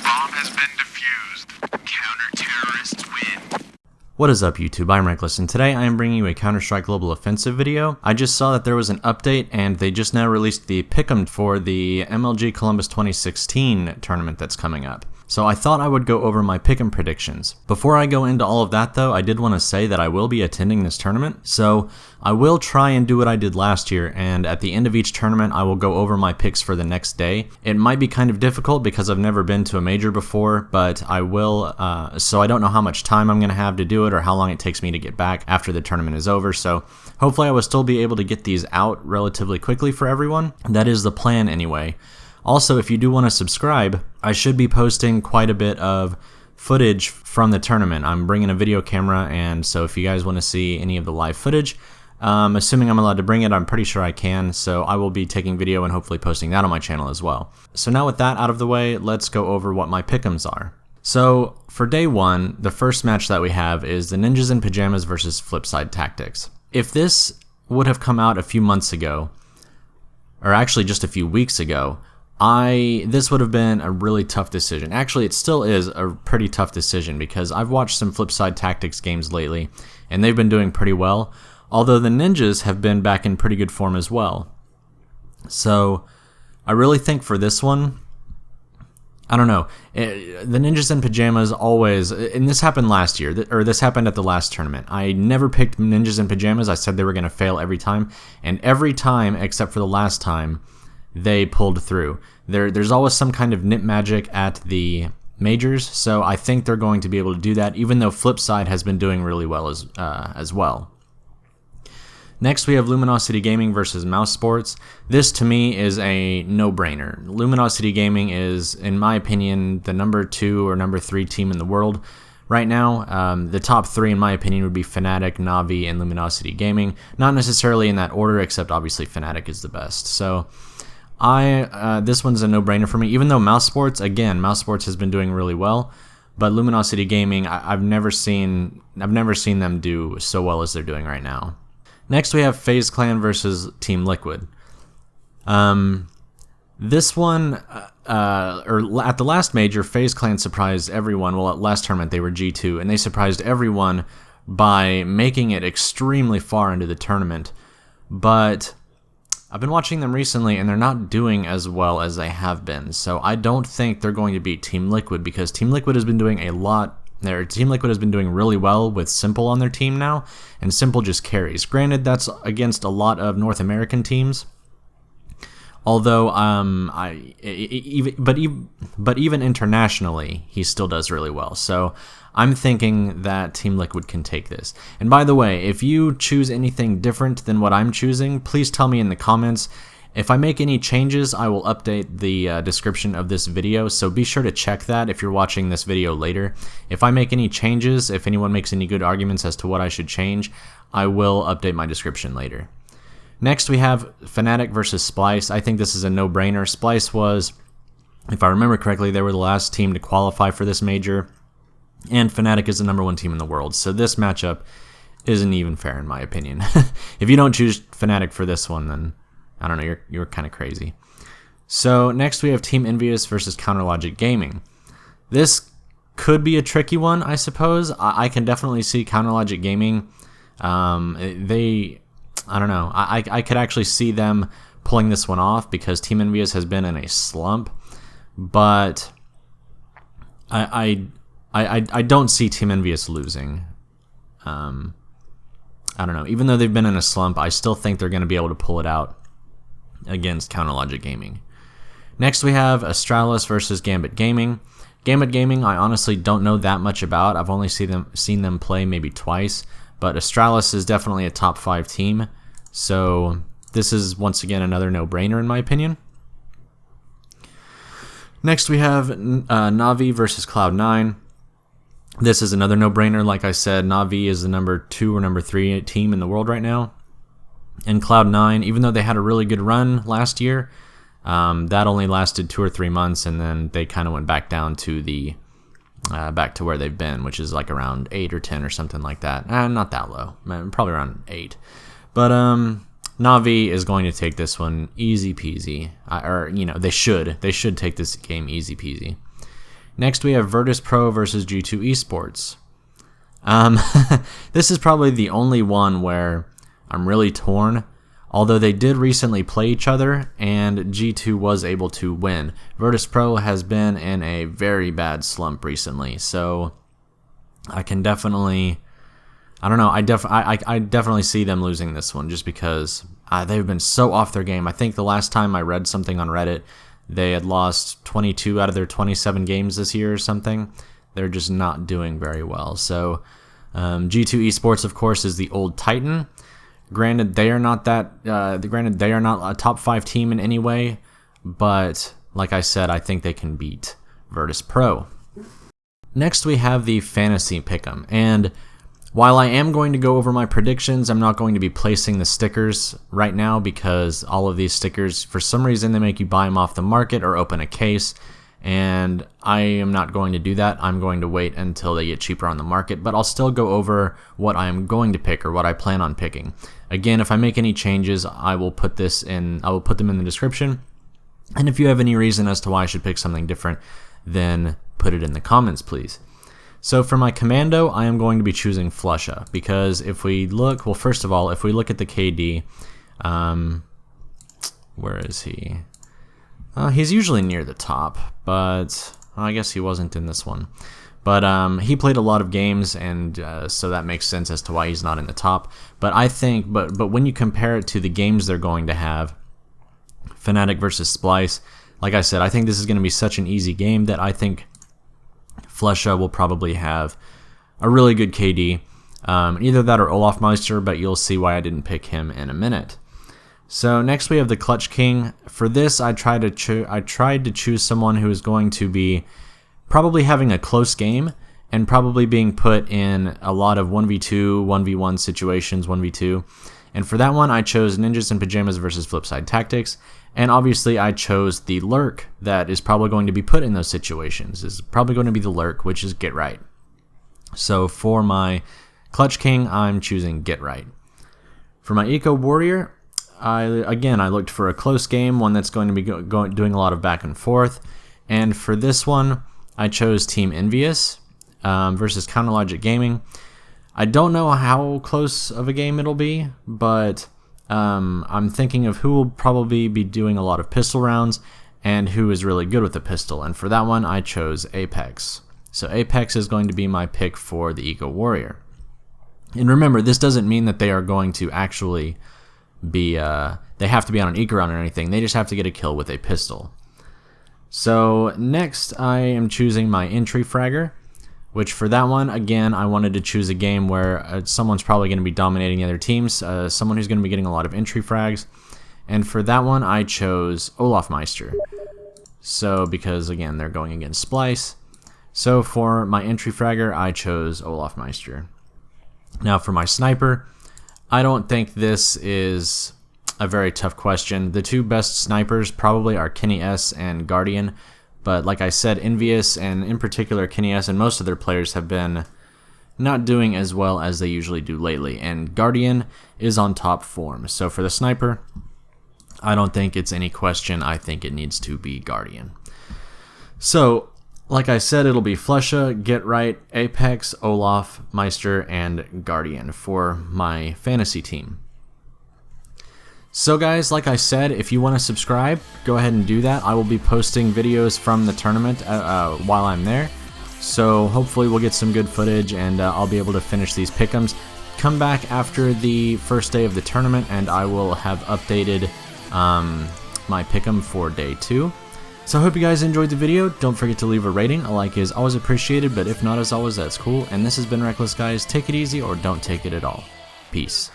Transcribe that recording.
Bomb has been defused. Counter-terrorists win. What is up, YouTube? I'm Reckless, and today I am bringing you a Counter-Strike Global Offensive video. I just saw that there was an update, and they just now released the pick'em for the MLG Columbus 2016 tournament that's coming up. So I thought I would go over my pick'em predictions. Before I go into all of that though, I did want to say that I will be attending this tournament, so I will try and do what I did last year, and at the end of each tournament I will go over my picks for the next day. It might be kind of difficult because I've never been to a major before, but I will, so I don't know how much time I'm going to have to do it or how long it takes me to get back after the tournament is over, so hopefully I will still be able to get these out relatively quickly for everyone. That is the plan anyway. Also, if you do want to subscribe, I should be posting quite a bit of footage from the tournament. I'm bringing a video camera, and so if you guys want to see any of the live footage, assuming I'm allowed to bring it, I'm pretty sure I can, so I will be taking video and hopefully posting that on my channel as well. So now with that out of the way, let's go over what my pick'ems are. So for day one, the first match that we have is the Ninjas in Pajamas versus Flipside Tactics. If this would have come out a few months ago, or actually just a few weeks ago, this would have been a really tough decision. Actually, it still is a pretty tough decision because I've watched some Flipside Tactics games lately, and they've been doing pretty well, although the Ninjas have been back in pretty good form as well. So I really think for this one, I don't know, the Ninjas in Pajamas always, and this happened last year, or this happened at the last tournament. I never picked Ninjas in Pajamas. I said they were going to fail every time, and every time except for the last time, they pulled through. There's always some kind of nip magic at the majors, so I think they're going to be able to do that, even though Flipside has been doing really well as well. Next, we have Luminosity Gaming versus Mouse Sports. This, to me, is a no-brainer. Luminosity Gaming is, in my opinion, the number 2 or number 3 team in the world right now. The top 3, in my opinion, would be Fnatic, Navi, and Luminosity Gaming. Not necessarily in that order, except obviously Fnatic is the best. So this one's a no-brainer for me, even though Mouse Sports has been doing really well, but Luminosity Gaming, I've never seen them do so well as they're doing right now. Next, we have FaZe Clan versus Team Liquid. This one, at the last major, FaZe Clan surprised everyone. Well, at last tournament, they were G2, and they surprised everyone by making it extremely far into the tournament. But I've been watching them recently, and they're not doing as well as they have been. So I don't think they're going to beat Team Liquid, because Team Liquid has been doing a lot. Team Liquid has been doing really well with Simple on their team now, and Simple just carries. Granted, that's against a lot of North American teams. Although, but even internationally, he still does really well. So I'm thinking that Team Liquid can take this. And by the way, if you choose anything different than what I'm choosing, please tell me in the comments. If I make any changes, I will update the description of this video, so be sure to check that if you're watching this video later. If I make any changes, if anyone makes any good arguments as to what I should change, I will update my description later. Next, we have Fnatic versus Splice. I think this is a no-brainer. Splice was, if I remember correctly, they were the last team to qualify for this major, and Fnatic is the number 1 team in the world, so this matchup isn't even fair in my opinion. If you don't choose Fnatic for this one, then I don't know, you're kind of crazy. So next we have Team Envious versus Counterlogic Gaming. This could be a tricky one, I suppose. I can definitely see Counterlogic Gaming. I don't know. I could actually see them pulling this one off because Team Envious has been in a slump, but I don't see Team Envious losing. I don't know. Even though they've been in a slump, I still think they're going to be able to pull it out against Counterlogic Gaming. Next we have Astralis versus Gambit Gaming. Gambit Gaming I honestly don't know that much about. I've only seen them play maybe twice, but Astralis is definitely a top 5 team, so this is once again another no-brainer in my opinion. Next we have Navi versus Cloud9. This is another no-brainer. Like I said, Navi is the number 2 or number 3 team in the world right now. And Cloud9, even though they had a really good run last year, that only lasted 2 or 3 months, and then they kind of went back down to back to where they've been, which is like around 8 or 10 or something like that. Not that low, probably around 8. But Navi is going to take this one easy peasy, or they should take this game easy peasy. Next, we have Virtus Pro versus G2 Esports. This is probably the only one where I'm really torn. Although they did recently play each other, and G2 was able to win. Virtus Pro has been in a very bad slump recently, so I can definitely, I don't know, I definitely see them losing this one just because they've been so off their game. I think the last time I read something on Reddit, they had lost 22 out of their 27 games this year or something. They're just not doing very well. So G2 Esports, of course, is the old Titan. Granted, they are not a top 5 team in any way, but like I said, I think they can beat Virtus Pro. Next, we have the Fantasy Pick'em, and while I am going to go over my predictions, I'm not going to be placing the stickers right now because all of these stickers, for some reason, they make you buy them off the market or open a case, and I am not going to do that. I'm going to wait until they get cheaper on the market, but I'll still go over what I am going to pick or what I plan on picking. Again, if I make any changes, I will put them in the description. And if you have any reason as to why I should pick something different, then put it in the comments, please. So for my commando, I am going to be choosing Flusha because if we look, well, first of all, if we look at the KD, where is he? He's usually near the top, but I guess he wasn't in this one. But he played a lot of games, and so that makes sense as to why he's not in the top. But I think, but when you compare it to the games they're going to have, Fnatic versus Splice, like I said, I think this is going to be such an easy game that I think Flusha will probably have a really good KD. Either that or Olaf Meister, but you'll see why I didn't pick him in a minute. So next we have the Clutch King. For this, I tried to choose someone who is going to be probably having a close game and probably being put in a lot of 1v2, 1v1 situations, 1v2. And for that one, I chose Ninjas in Pajamas versus Flipside Tactics. And obviously, I chose the Lurk that is probably going to be put in those situations. It's probably going to be the Lurk, which is Get Right. So for my Clutch King, I'm choosing Get Right. For my Eco Warrior, I looked for a close game, one that's going to be doing a lot of back and forth. And for this one, I chose Team Envious versus Counterlogic Gaming. I don't know how close of a game it'll be, but I'm thinking of who will probably be doing a lot of pistol rounds and who is really good with the pistol. And for that one, I chose Apex. So Apex is going to be my pick for the Eco Warrior. And remember, this doesn't mean that they are going to actually be, they have to be on an eco round or anything. They just have to get a kill with a pistol. So next I am choosing my entry fragger, which for that one, again, I wanted to choose a game where someone's probably going to be dominating the other teams, someone who's going to be getting a lot of entry frags. And for that one, I chose Olaf Meister. So because, again, they're going against Splice. So for my entry fragger, I chose Olaf Meister. Now for my sniper, I don't think this is a very tough question. The two best snipers probably are Kenny S and Guardian, but like I said, Envious and in particular Kenny S and most of their players have been not doing as well as they usually do lately, and Guardian is on top form. So for the sniper, I don't think it's any question. I think it needs to be Guardian. So like I said, it'll be Flusha, Get Right, Apex, Olaf, Meister, and Guardian for my fantasy team. So guys, like I said, if you want to subscribe, go ahead and do that. I will be posting videos from the tournament while I'm there. So hopefully we'll get some good footage and I'll be able to finish these pick'ems. Come back after the first day of the tournament and I will have updated my pick'em for day 2. So I hope you guys enjoyed the video. Don't forget to leave a rating. A like is always appreciated, but if not, as always, that's cool. And this has been Reckless, guys. Take it easy or don't take it at all. Peace.